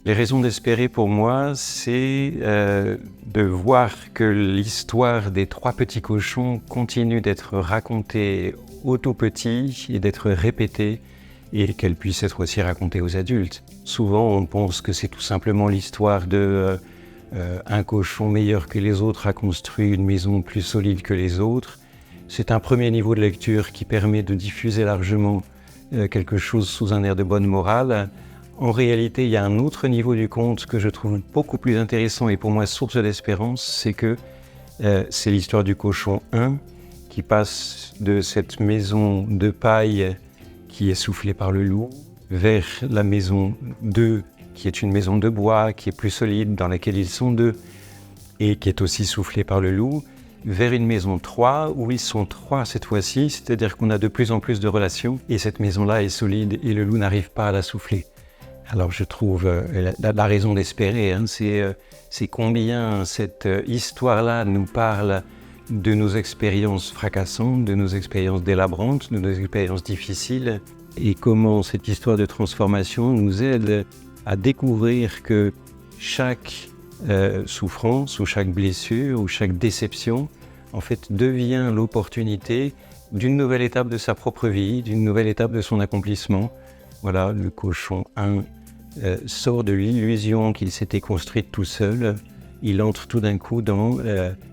Les raisons d'espérer pour moi, c'est de voir que l'histoire des trois petits cochons continue d'être racontée aux tout petits et d'être répétée et qu'elle puisse être aussi racontée aux adultes. Souvent, on pense que c'est tout simplement l'histoire de un cochon meilleur que les autres a construit une maison plus solide que les autres. C'est un premier niveau de lecture qui permet de diffuser largement quelque chose sous un air de bonne morale. En réalité, il y a un autre niveau du conte que je trouve beaucoup plus intéressant et pour moi source d'espérance, c'est que c'est l'histoire du cochon 1 qui passe de cette maison de paille qui est soufflée par le loup vers la maison 2 qui est une maison de bois, qui est plus solide, dans laquelle ils sont deux et qui est aussi soufflée par le loup, vers une maison 3 où ils sont 3 cette fois-ci, c'est-à-dire qu'on a de plus en plus de relations et cette maison-là est solide et le loup n'arrive pas à la souffler. Alors je trouve la raison d'espérer, c'est combien cette histoire-là nous parle de nos expériences fracassantes, de nos expériences délabrantes, de nos expériences difficiles, et comment cette histoire de transformation nous aide à découvrir que chaque souffrance ou chaque blessure ou chaque déception, en fait, devient l'opportunité d'une nouvelle étape de sa propre vie, d'une nouvelle étape de son accomplissement. Voilà, le cochon 1 sort de l'illusion qu'il s'était construite tout seul. Il entre tout d'un coup dans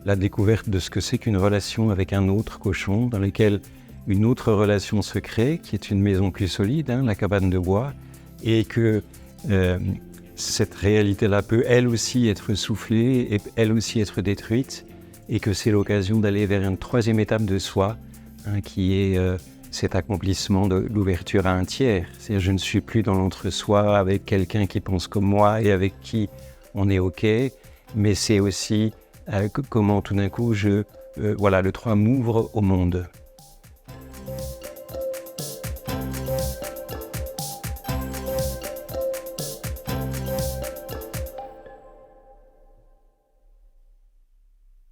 la découverte de ce que c'est qu'une relation avec un autre cochon, dans laquelle une autre relation se crée, qui est une maison plus solide, la cabane de bois, et que cette réalité-là peut elle aussi être soufflée et elle aussi être détruite, et que c'est l'occasion d'aller vers une troisième étape de soi, qui est cet accomplissement de l'ouverture à un tiers. C'est-à-dire, je ne suis plus dans l'entre-soi avec quelqu'un qui pense comme moi et avec qui on est OK, mais c'est aussi comment tout d'un coup, le 3 m'ouvre au monde.